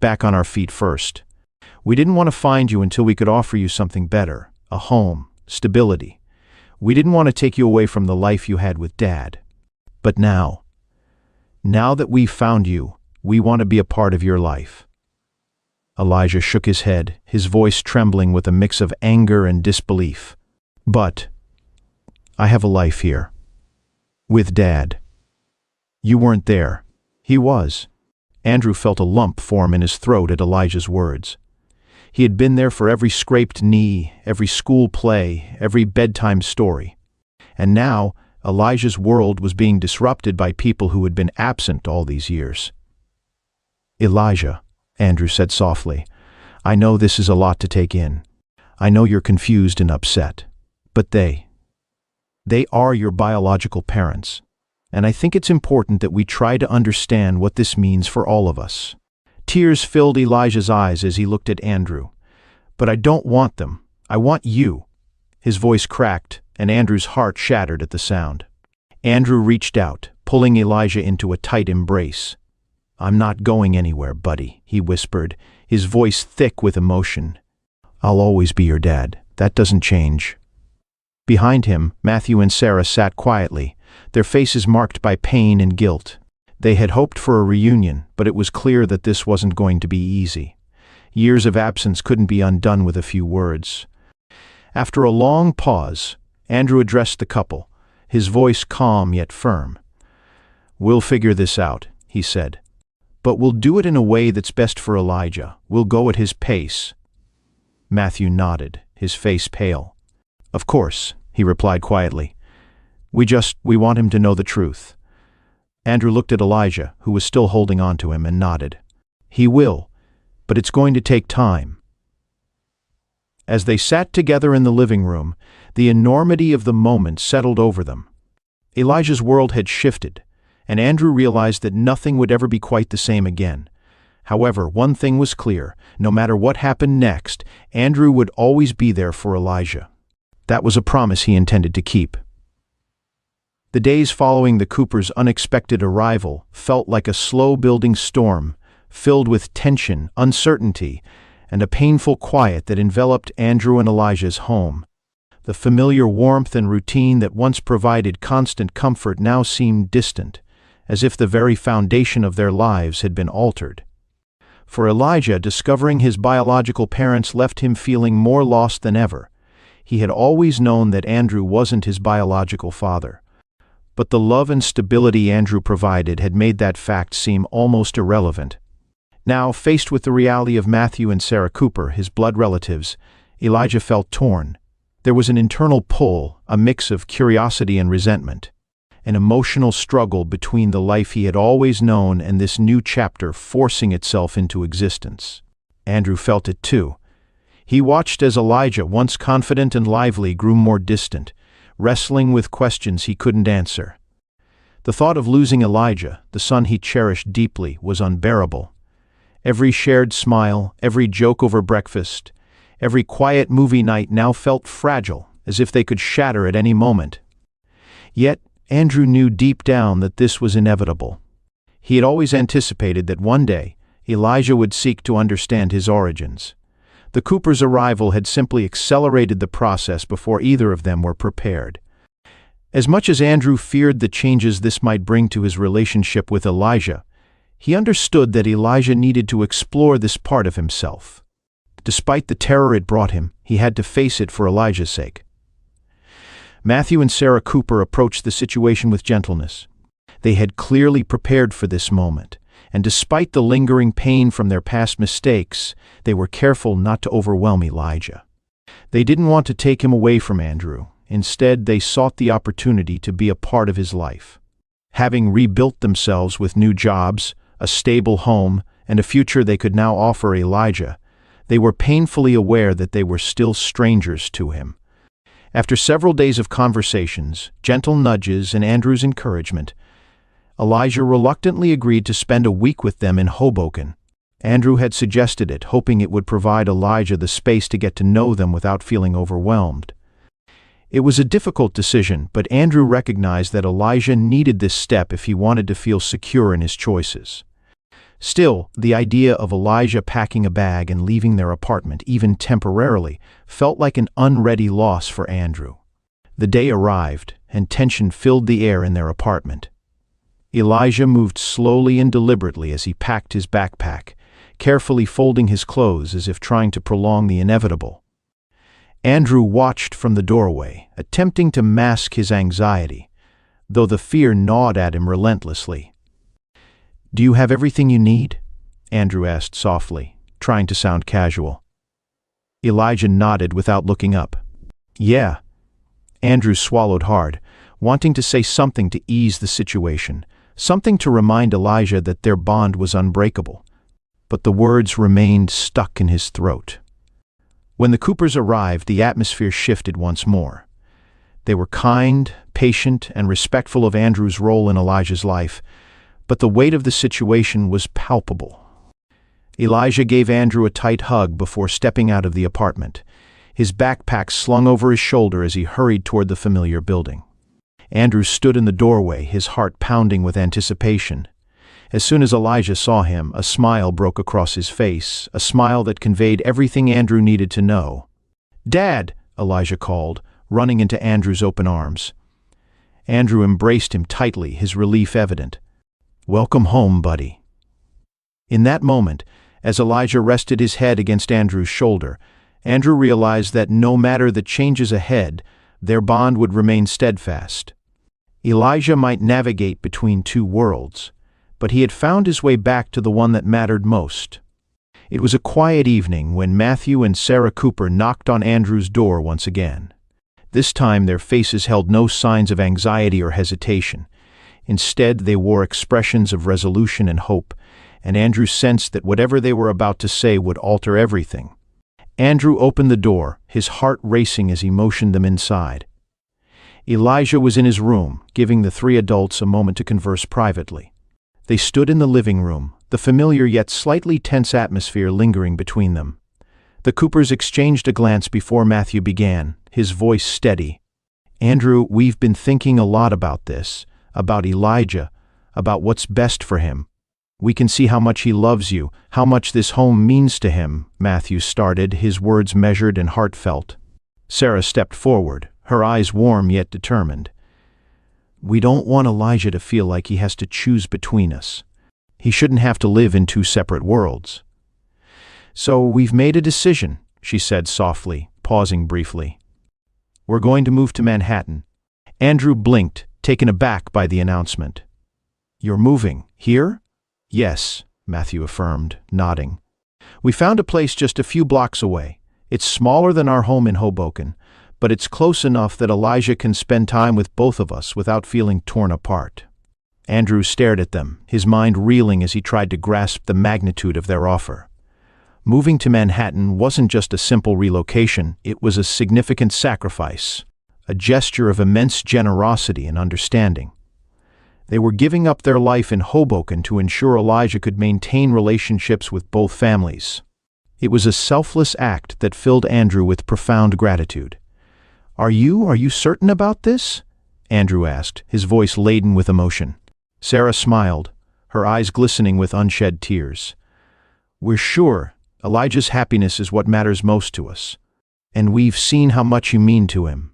back on our feet first. We didn't want to find you until we could offer you something better, a home, stability. We didn't want to take you away from the life you had with Dad. But now that we've found you, we want to be a part of your life." Elijah shook his head, his voice trembling with a mix of anger and disbelief. "But I have a life here. With Dad. You weren't there. He was." Andrew felt a lump form in his throat at Elijah's words. He had been there for every scraped knee, every school play, every bedtime story. And now, Elijah's world was being disrupted by people who had been absent all these years. "Elijah," Andrew said softly, "I know this is a lot to take in. I know you're confused and upset. But they are your biological parents. And I think it's important that we try to understand what this means for all of us." Tears filled Elijah's eyes as he looked at Andrew. "But I don't want them. I want you." His voice cracked, and Andrew's heart shattered at the sound. Andrew reached out, pulling Elijah into a tight embrace. "I'm not going anywhere, buddy," he whispered, his voice thick with emotion. "I'll always be your dad. That doesn't change." Behind him, Matthew and Sarah sat quietly, their faces marked by pain and guilt. They had hoped for a reunion, but it was clear that this wasn't going to be easy. Years of absence couldn't be undone with a few words. After a long pause, Andrew addressed the couple, his voice calm yet firm. "We'll figure this out," he said. "But we'll do it in a way that's best for Elijah. We'll go at his pace." Matthew nodded, his face pale. "Of course," he replied quietly. We want him to know the truth." Andrew looked at Elijah, who was still holding on to him, and nodded. "He will, but it's going to take time." As they sat together in the living room, the enormity of the moment settled over them. Elijah's world had shifted, and Andrew realized that nothing would ever be quite the same again. However, one thing was clear: no matter what happened next, Andrew would always be there for Elijah. That was a promise he intended to keep. The days following the Coopers' unexpected arrival felt like a slow-building storm, filled with tension, uncertainty, and a painful quiet that enveloped Andrew and Elijah's home. The familiar warmth and routine that once provided constant comfort now seemed distant, as if the very foundation of their lives had been altered. For Elijah, discovering his biological parents left him feeling more lost than ever. He had always known that Andrew wasn't his biological father. But the love and stability Andrew provided had made that fact seem almost irrelevant. Now, faced with the reality of Matthew and Sarah Cooper, his blood relatives, Elijah felt torn. There was an internal pull, a mix of curiosity and resentment, an emotional struggle between the life he had always known and this new chapter forcing itself into existence. Andrew felt it too. He watched as Elijah, once confident and lively, grew more distant, wrestling with questions he couldn't answer. The thought of losing Elijah, the son he cherished deeply, was unbearable. Every shared smile, every joke over breakfast, every quiet movie night now felt fragile, as if they could shatter at any moment. Yet, Andrew knew deep down that this was inevitable. He had always anticipated that one day, Elijah would seek to understand his origins. The Coopers' arrival had simply accelerated the process before either of them were prepared. As much as Andrew feared the changes this might bring to his relationship with Elijah, he understood that Elijah needed to explore this part of himself. Despite the terror it brought him, he had to face it for Elijah's sake. Matthew and Sarah Cooper approached the situation with gentleness. They had clearly prepared for this moment, and despite the lingering pain from their past mistakes, they were careful not to overwhelm Elijah. They didn't want to take him away from Andrew. Instead, they sought the opportunity to be a part of his life. Having rebuilt themselves with new jobs, a stable home, and a future they could now offer Elijah, they were painfully aware that they were still strangers to him. After several days of conversations, gentle nudges, and Andrew's encouragement, Elijah reluctantly agreed to spend a week with them in Hoboken. Andrew had suggested it, hoping it would provide Elijah the space to get to know them without feeling overwhelmed. It was a difficult decision, but Andrew recognized that Elijah needed this step if he wanted to feel secure in his choices. Still, the idea of Elijah packing a bag and leaving their apartment, even temporarily, felt like an unready loss for Andrew. The day arrived, and tension filled the air in their apartment. Elijah moved slowly and deliberately as he packed his backpack, carefully folding his clothes as if trying to prolong the inevitable. Andrew watched from the doorway, attempting to mask his anxiety, though the fear gnawed at him relentlessly. "Do you have everything you need?" Andrew asked softly, trying to sound casual. Elijah nodded without looking up. "Yeah." Andrew swallowed hard, wanting to say something to ease the situation, something to remind Elijah that their bond was unbreakable. But the words remained stuck in his throat. When the Coopers arrived, the atmosphere shifted once more. They were kind, patient, and respectful of Andrew's role in Elijah's life, but the weight of the situation was palpable. Elijah gave Andrew a tight hug before stepping out of the apartment, his backpack slung over his shoulder as he hurried toward the familiar building. Andrew stood in the doorway, his heart pounding with anticipation. As soon as Elijah saw him, a smile broke across his face, a smile that conveyed everything Andrew needed to know. "Dad!" Elijah called, running into Andrew's open arms. Andrew embraced him tightly, his relief evident. "Welcome home, buddy." In that moment, as Elijah rested his head against Andrew's shoulder, Andrew realized that no matter the changes ahead, their bond would remain steadfast. Elijah might navigate between two worlds, but he had found his way back to the one that mattered most. It was a quiet evening when Matthew and Sarah Cooper knocked on Andrew's door once again. This time their faces held no signs of anxiety or hesitation. Instead, they wore expressions of resolution and hope, and Andrew sensed that whatever they were about to say would alter everything. Andrew opened the door, his heart racing as he motioned them inside. Elijah was in his room, giving the three adults a moment to converse privately. They stood in the living room, the familiar yet slightly tense atmosphere lingering between them. The Coopers exchanged a glance before Matthew began, his voice steady. "Andrew, we've been thinking a lot about this, about Elijah, about what's best for him. We can see how much he loves you, how much this home means to him," Matthew started, his words measured and heartfelt. Sarah stepped forward, her eyes warm yet determined. "We don't want Elijah to feel like he has to choose between us. He shouldn't have to live in two separate worlds. So we've made a decision," she said softly, pausing briefly. "We're going to move to Manhattan." Andrew blinked, taken aback by the announcement. "You're moving? Here?" "Yes," Matthew affirmed, nodding. "We found a place just a few blocks away. It's smaller than our home in Hoboken, but it's close enough that Elijah can spend time with both of us without feeling torn apart." Andrew stared at them, his mind reeling as he tried to grasp the magnitude of their offer. Moving to Manhattan wasn't just a simple relocation, it was a significant sacrifice, a gesture of immense generosity and understanding. They were giving up their life in Hoboken to ensure Elijah could maintain relationships with both families. It was a selfless act that filled Andrew with profound gratitude. Are you certain about this?" Andrew asked, his voice laden with emotion. Sarah smiled, her eyes glistening with unshed tears. "We're sure. Elijah's happiness is what matters most to us, and we've seen how much you mean to him.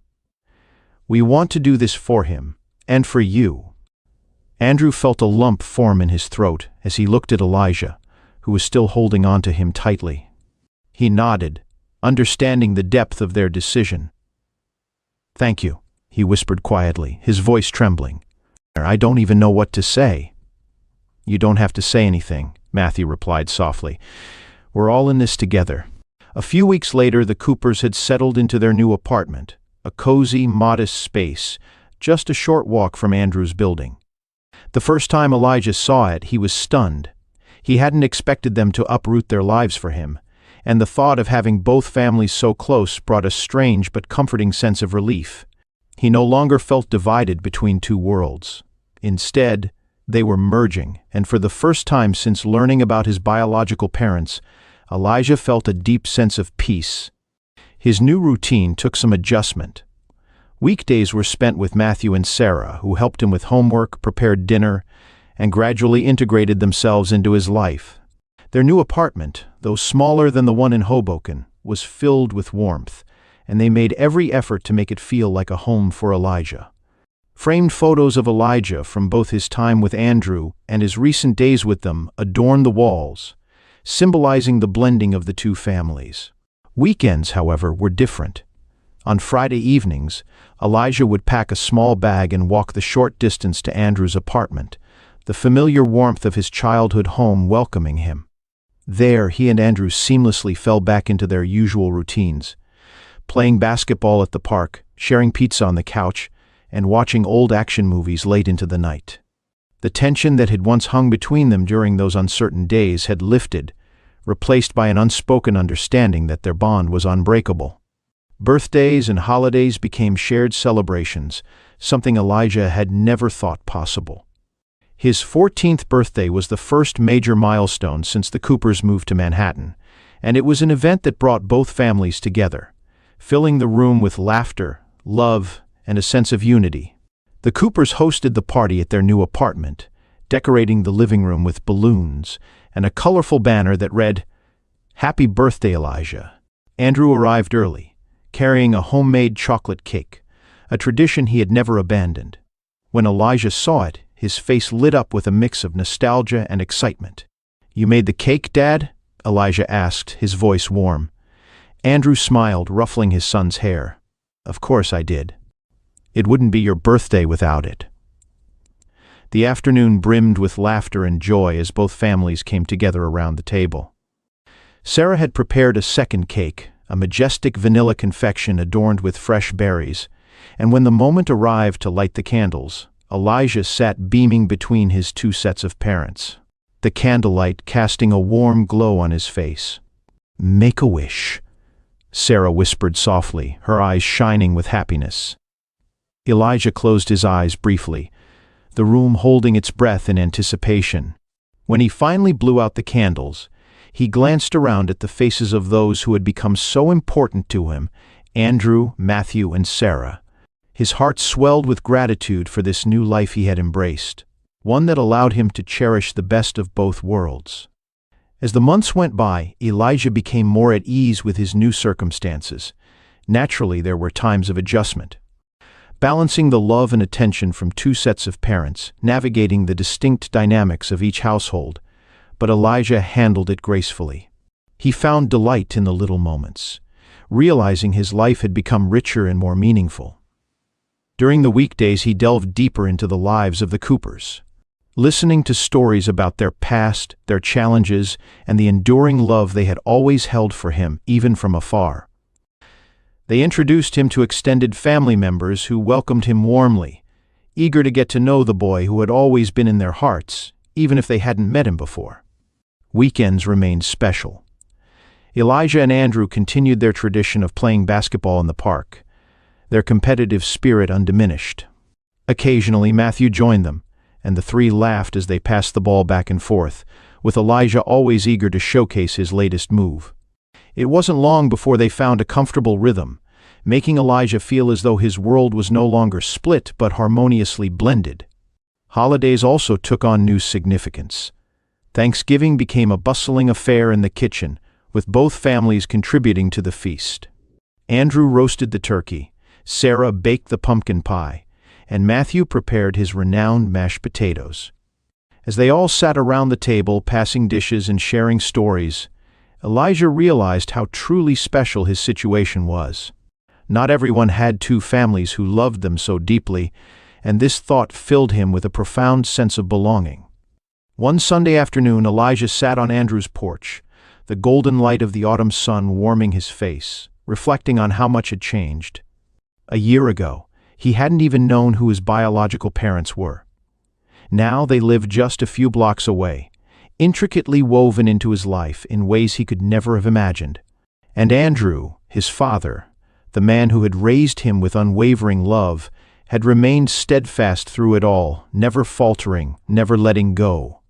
We want to do this for him, and for you." Andrew felt a lump form in his throat as he looked at Elijah, who was still holding on to him tightly. He nodded, understanding the depth of their decision. "Thank you," he whispered quietly, his voice trembling. "I don't even know what to say." "You don't have to say anything," Matthew replied softly. "We're all in this together." A few weeks later, the Coopers had settled into their new apartment, a cozy, modest space, just a short walk from Andrew's building. The first time Elijah saw it, he was stunned. He hadn't expected them to uproot their lives for him, and the thought of having both families so close brought a strange but comforting sense of relief. He no longer felt divided between two worlds. Instead, they were merging, and for the first time since learning about his biological parents, Elijah felt a deep sense of peace. His new routine took some adjustment. Weekdays were spent with Matthew and Sarah, who helped him with homework, prepared dinner, and gradually integrated themselves into his life. Their new apartment, though smaller than the one in Hoboken, was filled with warmth, and they made every effort to make it feel like a home for Elijah. Framed photos of Elijah from both his time with Andrew and his recent days with them adorned the walls, symbolizing the blending of the two families. Weekends, however, were different. On Friday evenings, Elijah would pack a small bag and walk the short distance to Andrew's apartment, the familiar warmth of his childhood home welcoming him. There, he and Andrew seamlessly fell back into their usual routines, playing basketball at the park, sharing pizza on the couch, and watching old action movies late into the night. The tension that had once hung between them during those uncertain days had lifted, replaced by an unspoken understanding that their bond was unbreakable. Birthdays and holidays became shared celebrations, something Elijah had never thought possible. His 14th birthday was the first major milestone since the Coopers moved to Manhattan, and it was an event that brought both families together, filling the room with laughter, love, and a sense of unity. The Coopers hosted the party at their new apartment, decorating the living room with balloons and a colorful banner that read, "Happy Birthday, Elijah." Andrew arrived early, carrying a homemade chocolate cake, a tradition he had never abandoned. When Elijah saw it, his face lit up with a mix of nostalgia and excitement. "You made the cake, Dad?" Elijah asked, his voice warm. Andrew smiled, ruffling his son's hair. "Of course I did. It wouldn't be your birthday without it." The afternoon brimmed with laughter and joy as both families came together around the table. Sarah had prepared a second cake, a majestic vanilla confection adorned with fresh berries, and when the moment arrived to light the candles, Elijah sat beaming between his two sets of parents, the candlelight casting a warm glow on his face. "Make a wish," Sarah whispered softly, her eyes shining with happiness. Elijah closed his eyes briefly, the room holding its breath in anticipation. When he finally blew out the candles, he glanced around at the faces of those who had become so important to him, Andrew, Matthew, and Sarah. His heart swelled with gratitude for this new life he had embraced, one that allowed him to cherish the best of both worlds. As the months went by, Elijah became more at ease with his new circumstances. Naturally, there were times of adjustment. Balancing the love and attention from two sets of parents, navigating the distinct dynamics of each household, but Elijah handled it gracefully. He found delight in the little moments, realizing his life had become richer and more meaningful. During the weekdays, he delved deeper into the lives of the Coopers, listening to stories about their past, their challenges, and the enduring love they had always held for him, even from afar. They introduced him to extended family members who welcomed him warmly, eager to get to know the boy who had always been in their hearts, even if they hadn't met him before. Weekends remained special. Elijah and Andrew continued their tradition of playing basketball in the park, their competitive spirit undiminished. Occasionally, Matthew joined them, and the three laughed as they passed the ball back and forth, with Elijah always eager to showcase his latest move. It wasn't long before they found a comfortable rhythm, making Elijah feel as though his world was no longer split but harmoniously blended. Holidays also took on new significance. Thanksgiving became a bustling affair in the kitchen, with both families contributing to the feast. Andrew roasted the turkey, Sarah baked the pumpkin pie, and Matthew prepared his renowned mashed potatoes. As they all sat around the table, passing dishes and sharing stories, Elijah realized how truly special his situation was. Not everyone had two families who loved them so deeply, and this thought filled him with a profound sense of belonging. One Sunday afternoon, Elijah sat on Andrew's porch, the golden light of the autumn sun warming his face, reflecting on how much had changed. A year ago, he hadn't even known who his biological parents were. Now they lived just a few blocks away, intricately woven into his life in ways he could never have imagined. And Andrew, his father, the man who had raised him with unwavering love, had remained steadfast through it all, never faltering, never letting go.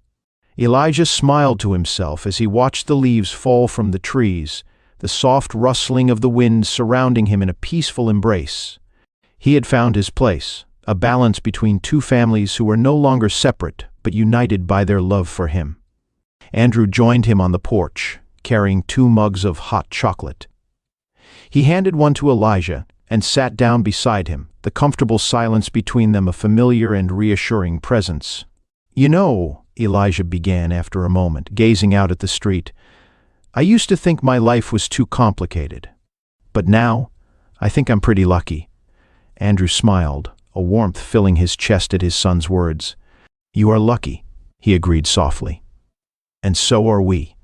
Elijah smiled to himself as he watched the leaves fall from the trees, the soft rustling of the wind surrounding him in a peaceful embrace. He had found his place, a balance between two families who were no longer separate, but united by their love for him. Andrew joined him on the porch, carrying 2 mugs of hot chocolate. He handed one to Elijah and sat down beside him, the comfortable silence between them a familiar and reassuring presence. "You know," Elijah began after a moment, gazing out at the street, "I used to think my life was too complicated. But now, I think I'm pretty lucky." Andrew smiled, a warmth filling his chest at his son's words. "You are lucky," he agreed softly. "And so are we."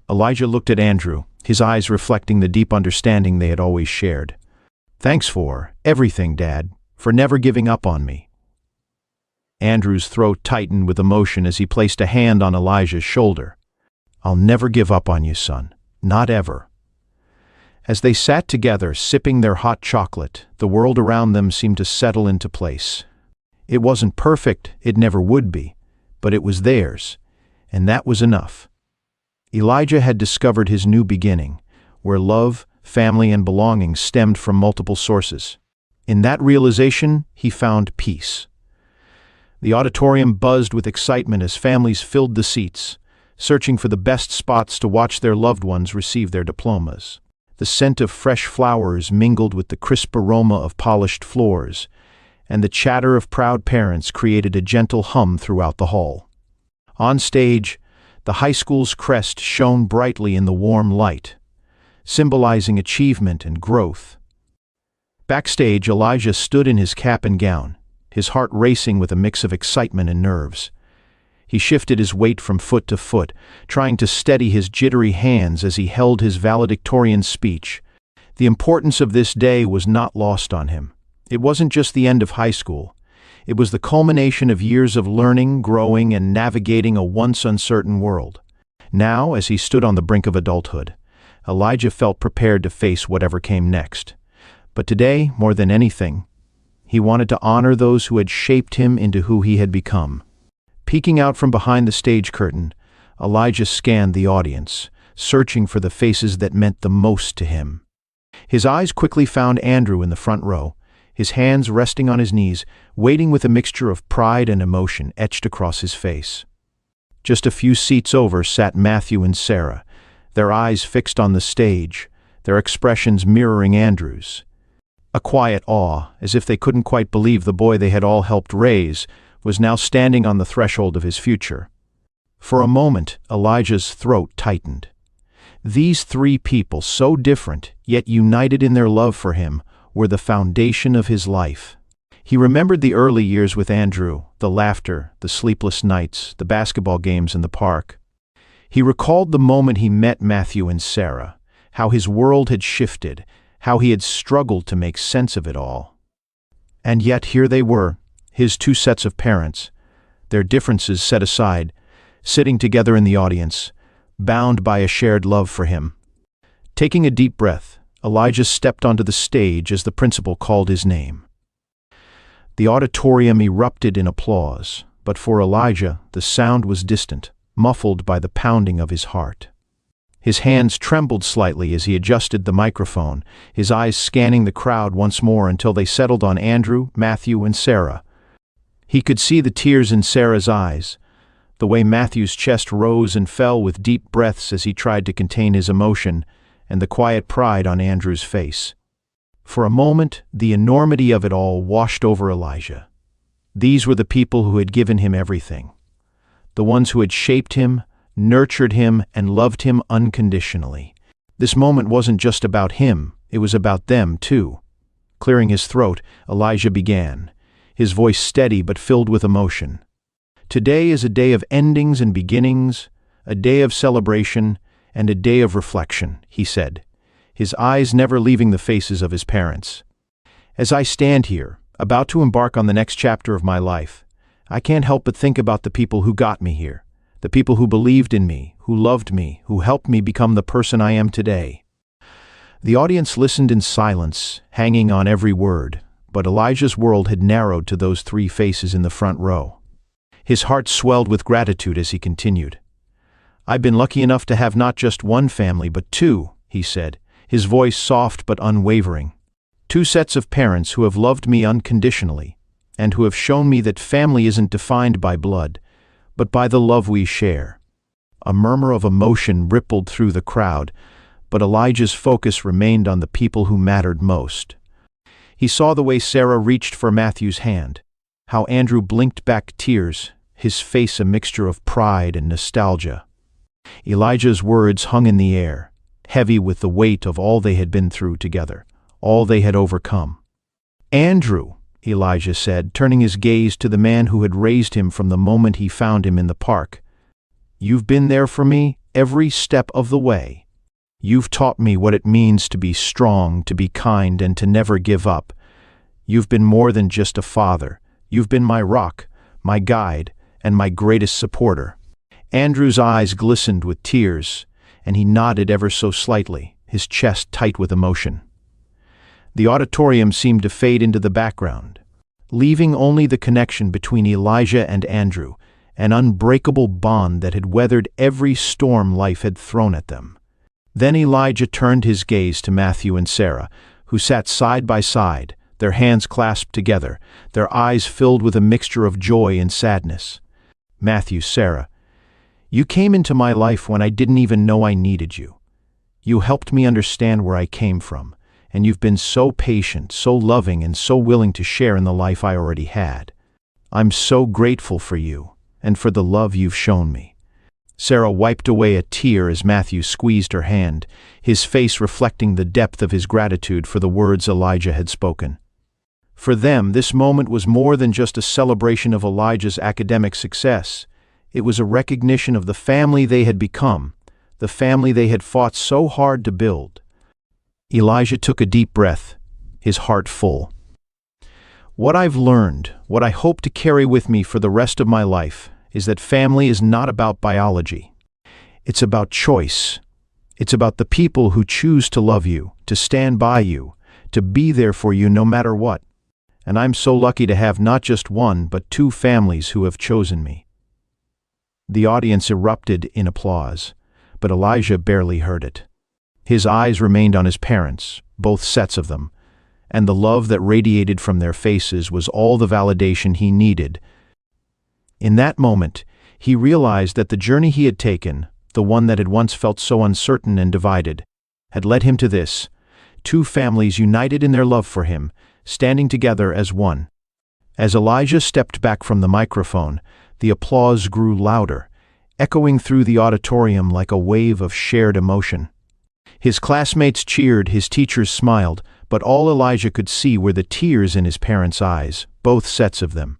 Elijah looked at Andrew, his eyes reflecting the deep understanding they had always shared. "Thanks for everything, Dad, for never giving up on me." Andrew's throat tightened with emotion as he placed a hand on Elijah's shoulder. "I'll never give up on you, son. Not ever." As they sat together, sipping their hot chocolate, the world around them seemed to settle into place. It wasn't perfect, it never would be, but it was theirs, and that was enough. Elijah had discovered his new beginning, where love, family, and belonging stemmed from multiple sources. In that realization, he found peace. The auditorium buzzed with excitement as families filled the seats, searching for the best spots to watch their loved ones receive their diplomas. The scent of fresh flowers mingled with the crisp aroma of polished floors, and the chatter of proud parents created a gentle hum throughout the hall. On stage, the high school's crest shone brightly in the warm light, symbolizing achievement and growth. Backstage, Elijah stood in his cap and gown, his heart racing with a mix of excitement and nerves. He shifted his weight from foot to foot, trying to steady his jittery hands as he held his valedictorian speech. The importance of this day was not lost on him. It wasn't just the end of high school. It was the culmination of years of learning, growing, and navigating a once uncertain world. Now, as he stood on the brink of adulthood, Elijah felt prepared to face whatever came next. But today, more than anything, he wanted to honor those who had shaped him into who he had become. Peeking out from behind the stage curtain, Elijah scanned the audience, searching for the faces that meant the most to him. His eyes quickly found Andrew in the front row, his hands resting on his knees, waiting with a mixture of pride and emotion etched across his face. Just a few seats over sat Matthew and Sarah, their eyes fixed on the stage, their expressions mirroring Andrew's. A quiet awe, as if they couldn't quite believe the boy they had all helped raise was now standing on the threshold of his future. For a moment, Elijah's throat tightened. These 3 people, so different, yet united in their love for him, were the foundation of his life. He remembered the early years with Andrew, the laughter, the sleepless nights, the basketball games in the park. He recalled the moment he met Matthew and Sarah, how his world had shifted, how he had struggled to make sense of it all. And yet here they were, his 2 sets of parents, their differences set aside, sitting together in the audience, bound by a shared love for him. Taking a deep breath, Elijah stepped onto the stage as the principal called his name. The auditorium erupted in applause, but for Elijah, the sound was distant, muffled by the pounding of his heart. His hands trembled slightly as he adjusted the microphone, his eyes scanning the crowd once more until they settled on Andrew, Matthew, and Sarah. He could see the tears in Sarah's eyes, the way Matthew's chest rose and fell with deep breaths as he tried to contain his emotion, and the quiet pride on Andrew's face. For a moment, the enormity of it all washed over Elijah. These were the people who had given him everything, the ones who had shaped him, nurtured him, and loved him unconditionally. This moment wasn't just about him, it was about them too. Clearing his throat, Elijah began, his voice steady but filled with emotion. Today is a day of endings and beginnings, a day of celebration, and a day of reflection, he said, his eyes never leaving the faces of his parents. As I stand here, about to embark on the next chapter of my life, I can't help but think about the people who got me here, the people who believed in me, who loved me, who helped me become the person I am today. The audience listened in silence, hanging on every word, but Elijah's world had narrowed to those 3 faces in the front row. His heart swelled with gratitude as he continued. "I've been lucky enough to have not just 1 family, but 2, he said, his voice soft but unwavering. 2 sets of parents who have loved me unconditionally, and who have shown me that family isn't defined by blood, but by the love we share." A murmur of emotion rippled through the crowd, but Elijah's focus remained on the people who mattered most. He saw the way Sarah reached for Matthew's hand, how Andrew blinked back tears, his face a mixture of pride and nostalgia. Elijah's words hung in the air, heavy with the weight of all they had been through together, all they had overcome. "Andrew," Elijah said, turning his gaze to the man who had raised him from the moment he found him in the park, "you've been there for me every step of the way. You've taught me what it means to be strong, to be kind, and to never give up. You've been more than just a father. You've been my rock, my guide, and my greatest supporter." Andrew's eyes glistened with tears, and he nodded ever so slightly, his chest tight with emotion. The auditorium seemed to fade into the background, leaving only the connection between Elijah and Andrew, an unbreakable bond that had weathered every storm life had thrown at them. Then Elijah turned his gaze to Matthew and Sarah, who sat side by side, their hands clasped together, their eyes filled with a mixture of joy and sadness. "Matthew, Sarah, you came into my life when I didn't even know I needed you. You helped me understand where I came from, and you've been so patient, so loving, and so willing to share in the life I already had. I'm so grateful for you, and for the love you've shown me." Sarah wiped away a tear as Matthew squeezed her hand, his face reflecting the depth of his gratitude for the words Elijah had spoken. For them, this moment was more than just a celebration of Elijah's academic success. It was a recognition of the family they had become, the family they had fought so hard to build. Elijah took a deep breath, his heart full. "What I've learned, what I hope to carry with me for the rest of my life, is that family is not about biology. It's about choice. It's about the people who choose to love you, to stand by you, to be there for you no matter what. And I'm so lucky to have not just one, but two families who have chosen me." The audience erupted in applause, but Elijah barely heard it. His eyes remained on his parents, both sets of them, and the love that radiated from their faces was all the validation he needed. In that moment, he realized that the journey he had taken, the one that had once felt so uncertain and divided, had led him to this: two families united in their love for him, standing together as one. As Elijah stepped back from the microphone, the applause grew louder, echoing through the auditorium like a wave of shared emotion. His classmates cheered, his teachers smiled, but all Elijah could see were the tears in his parents' eyes, both sets of them.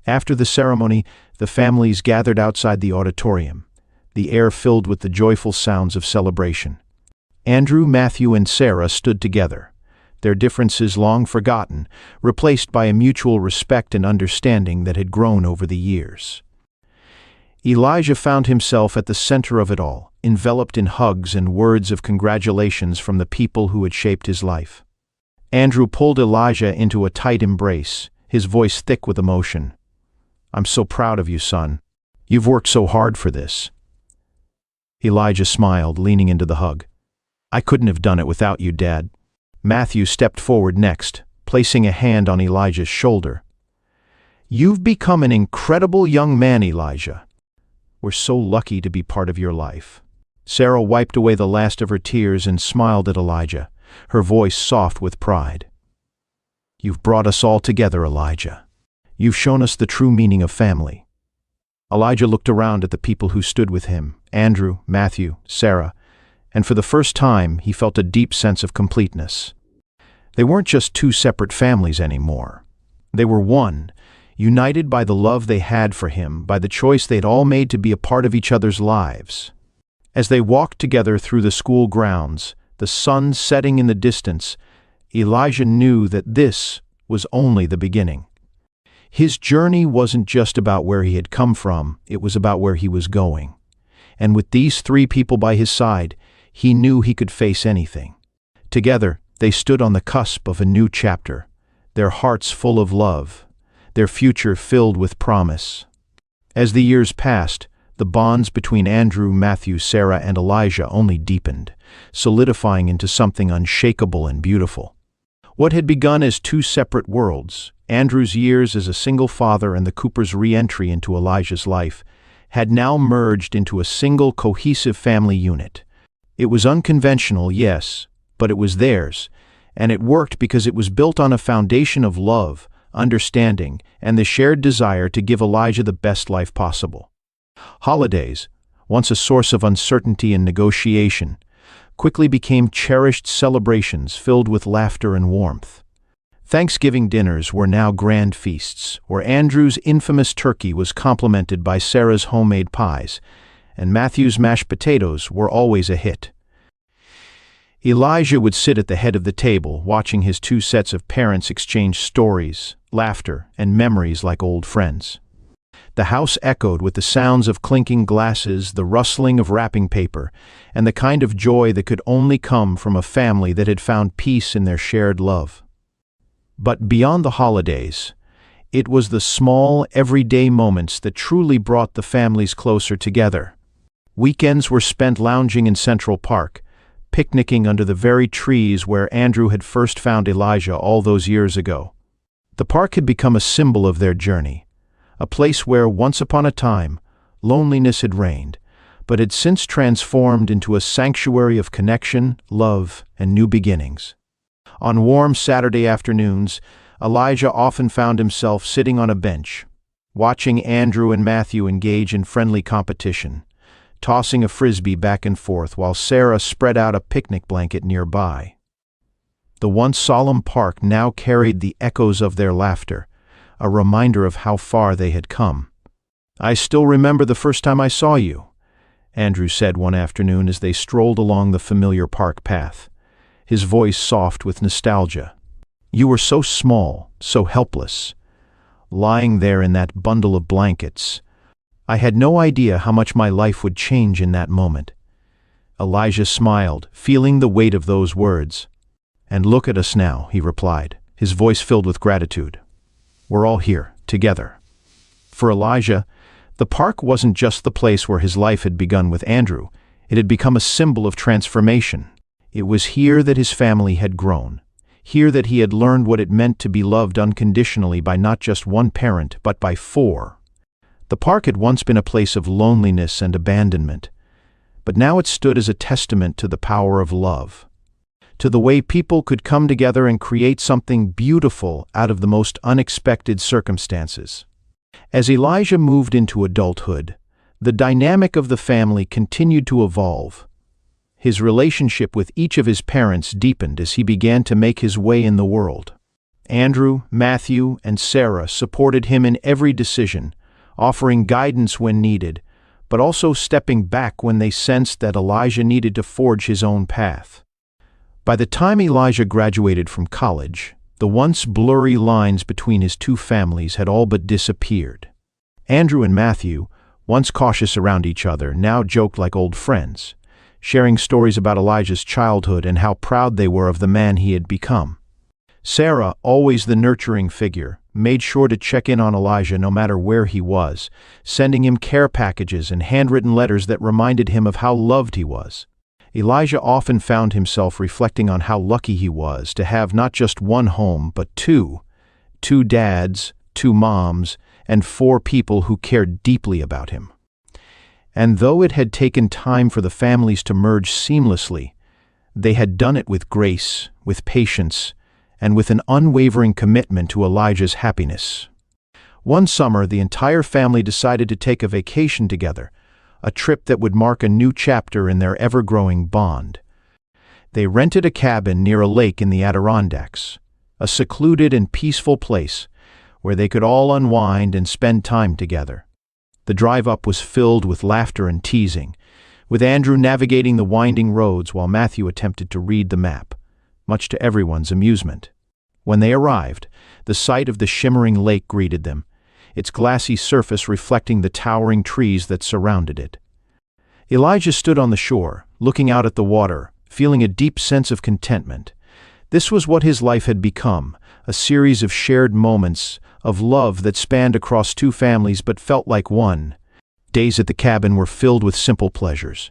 After the ceremony, the families gathered outside the auditorium, the air filled with the joyful sounds of celebration. Andrew, Matthew, and Sarah stood together, their differences long forgotten, replaced by a mutual respect and understanding that had grown over the years. Elijah found himself at the center of it all, enveloped in hugs and words of congratulations from the people who had shaped his life. Andrew pulled Elijah into a tight embrace, his voice thick with emotion. "I'm so proud of you, son. You've worked so hard for this." Elijah smiled, leaning into the hug. "I couldn't have done it without you, Dad." Matthew stepped forward next, placing a hand on Elijah's shoulder. "You've become an incredible young man, Elijah. We're so lucky to be part of your life." Sarah wiped away the last of her tears and smiled at Elijah, her voice soft with pride. "You've brought us all together, Elijah. You've shown us the true meaning of family." Elijah looked around at the people who stood with him, Andrew, Matthew, Sarah, and for the first time he felt a deep sense of completeness. They weren't just two separate families anymore. They were one, united by the love they had for him, by the choice they'd all made to be a part of each other's lives. As they walked together through the school grounds, the sun setting in the distance, Elijah knew that this was only the beginning. His journey wasn't just about where he had come from, it was about where he was going. And with these three people by his side, he knew he could face anything. Together, they stood on the cusp of a new chapter, their hearts full of love, their future filled with promise. As the years passed, the bonds between Andrew, Matthew, Sarah, and Elijah only deepened, solidifying into something unshakable and beautiful. What had begun as two separate worlds Andrew's years as a single father and the Coopers' re-entry into Elijah's life had now merged into a single cohesive family unit. It was unconventional, yes, but it was theirs, and it worked because it was built on a foundation of love, understanding, and the shared desire to give Elijah the best life possible. Holidays, once a source of uncertainty and negotiation, quickly became cherished celebrations filled with laughter and warmth. Thanksgiving dinners were now grand feasts, where Andrew's infamous turkey was complemented by Sarah's homemade pies, and Matthew's mashed potatoes were always a hit. Elijah would sit at the head of the table, watching his two sets of parents exchange stories, laughter, and memories like old friends. The house echoed with the sounds of clinking glasses, the rustling of wrapping paper, and the kind of joy that could only come from a family that had found peace in their shared love. But beyond the holidays, it was the small, everyday moments that truly brought the families closer together. Weekends were spent lounging in Central Park, picnicking under the very trees where Andrew had first found Elijah all those years ago. The park had become a symbol of their journey, a place where, once upon a time, loneliness had reigned, but had since transformed into a sanctuary of connection, love, and new beginnings. On warm Saturday afternoons, Elijah often found himself sitting on a bench, watching Andrew and Matthew engage in friendly competition, tossing a frisbee back and forth while Sarah spread out a picnic blanket nearby. The once solemn park now carried the echoes of their laughter, a reminder of how far they had come. "I still remember the first time I saw you," Andrew said one afternoon as they strolled along the familiar park path, his voice soft with nostalgia. "You were so small, so helpless, lying there in that bundle of blankets. I had no idea how much my life would change in that moment." Elijah smiled, feeling the weight of those words. "And look at us now," he replied, his voice filled with gratitude. "We're all here, together." For Elijah, the park wasn't just the place where his life had begun with Andrew. It had become a symbol of transformation. It was here that his family had grown, here that he had learned what it meant to be loved unconditionally by not just one parent, but by four. The park had once been a place of loneliness and abandonment, but now it stood as a testament to the power of love, to the way people could come together and create something beautiful out of the most unexpected circumstances. As Elijah moved into adulthood, the dynamic of the family continued to evolve. His relationship with each of his parents deepened as he began to make his way in the world. Andrew, Matthew, and Sarah supported him in every decision, offering guidance when needed, but also stepping back when they sensed that Elijah needed to forge his own path. By the time Elijah graduated from college, the once blurry lines between his two families had all but disappeared. Andrew and Matthew, once cautious around each other, now joked like old friends, sharing stories about Elijah's childhood and how proud they were of the man he had become. Sarah, always the nurturing figure, made sure to check in on Elijah no matter where he was, sending him care packages and handwritten letters that reminded him of how loved he was. Elijah often found himself reflecting on how lucky he was to have not just one home, but two dads, two moms, and four people who cared deeply about him. And though it had taken time for the families to merge seamlessly, they had done it with grace, with patience, and with an unwavering commitment to Elijah's happiness. One summer, the entire family decided to take a vacation together, a trip that would mark a new chapter in their ever-growing bond. They rented a cabin near a lake in the Adirondacks, a secluded and peaceful place where they could all unwind and spend time together. The drive up was filled with laughter and teasing, with Andrew navigating the winding roads while Matthew attempted to read the map, much to everyone's amusement. When they arrived, the sight of the shimmering lake greeted them, its glassy surface reflecting the towering trees that surrounded it. Elijah stood on the shore, looking out at the water, feeling a deep sense of contentment. This was what his life had become, a series of shared moments of love that spanned across two families but felt like one. Days at the cabin were filled with simple pleasures.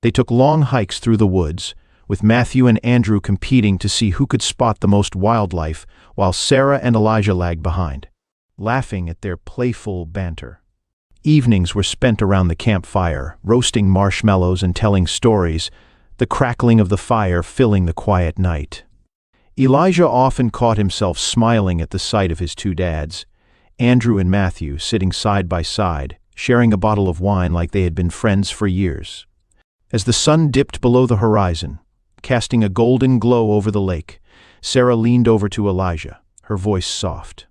They took long hikes through the woods, with Matthew and Andrew competing to see who could spot the most wildlife, while Sarah and Elijah lagged behind, laughing at their playful banter. Evenings were spent around the campfire, roasting marshmallows and telling stories, the crackling of the fire filling the quiet night. Elijah often caught himself smiling at the sight of his two dads, Andrew and Matthew sitting side by side, sharing a bottle of wine like they had been friends for years. As the sun dipped below the horizon, casting a golden glow over the lake, Sarah leaned over to Elijah, her voice soft.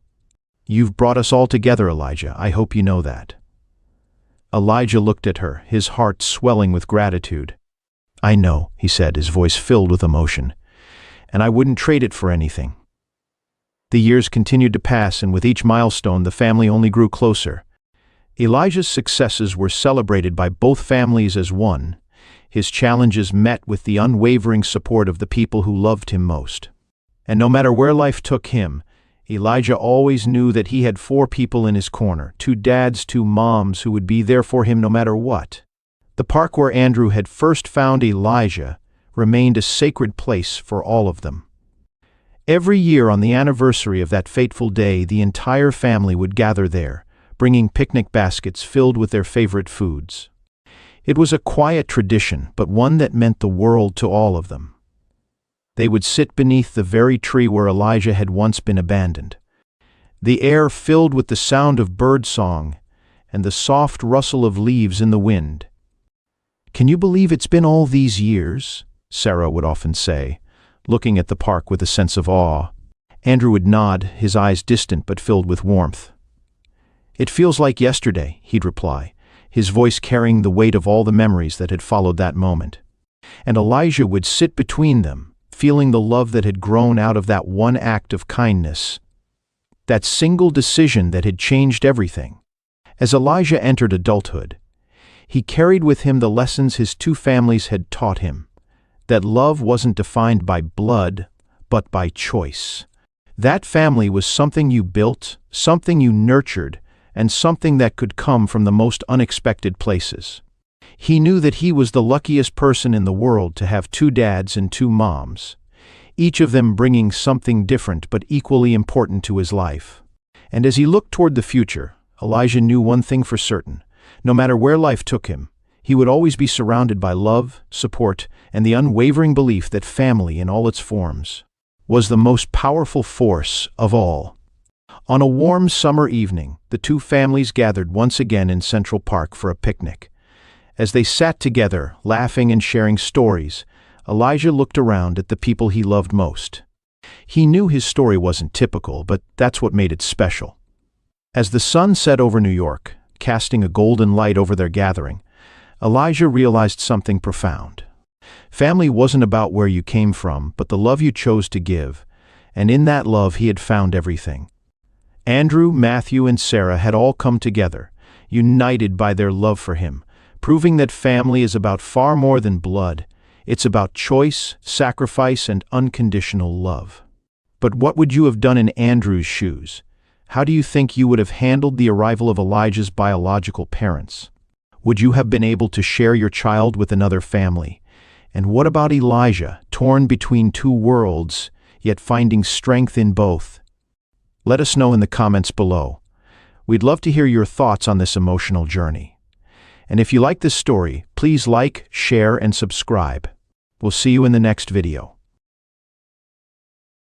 "You've brought us all together, Elijah. I hope you know that." Elijah looked at her, his heart swelling with gratitude. "I know," he said, his voice filled with emotion, "and I wouldn't trade it for anything." The years continued to pass, and with each milestone the family only grew closer. Elijah's successes were celebrated by both families as one, his challenges met with the unwavering support of the people who loved him most. And no matter where life took him, Elijah always knew that he had 4 people in his corner, 2 dads, 2 moms who would be there for him no matter what. The park where Andrew had first found Elijah remained a sacred place for all of them. Every year on the anniversary of that fateful day, the entire family would gather there, bringing picnic baskets filled with their favorite foods. It was a quiet tradition, but one that meant the world to all of them. They would sit beneath the very tree where Elijah had once been abandoned, the air filled with the sound of birdsong and the soft rustle of leaves in the wind. "Can you believe it's been all these years?" Sarah would often say, looking at the park with a sense of awe. Andrew would nod, his eyes distant but filled with warmth. "It feels like yesterday," he'd reply, his voice carrying the weight of all the memories that had followed that moment. And Elijah would sit between them, feeling the love that had grown out of that one act of kindness, that single decision that had changed everything. As Elijah entered adulthood, he carried with him the lessons his 2 families had taught him, that love wasn't defined by blood, but by choice. That family was something you built, something you nurtured, and something that could come from the most unexpected places. He knew that he was the luckiest person in the world to have 2 dads and 2 moms, each of them bringing something different but equally important to his life. And as he looked toward the future, Elijah knew one thing for certain: no matter where life took him, he would always be surrounded by love, support, and the unwavering belief that family in all its forms was the most powerful force of all. On a warm summer evening, the 2 families gathered once again in Central Park for a picnic. As they sat together, laughing and sharing stories, Elijah looked around at the people he loved most. He knew his story wasn't typical, but that's what made it special. As the sun set over New York, casting a golden light over their gathering, Elijah realized something profound. Family wasn't about where you came from, but the love you chose to give, and in that love he had found everything. Andrew, Matthew, and Sarah had all come together, united by their love for him, proving that family is about far more than blood. It's about choice, sacrifice, and unconditional love. But what would you have done in Andrew's shoes? How do you think you would have handled the arrival of Elijah's biological parents? Would you have been able to share your child with another family? And what about Elijah, torn between 2 worlds, yet finding strength in both? Let us know in the comments below. We'd love to hear your thoughts on this emotional journey. And if you like this story, please like, share, and subscribe. We'll see you in the next video.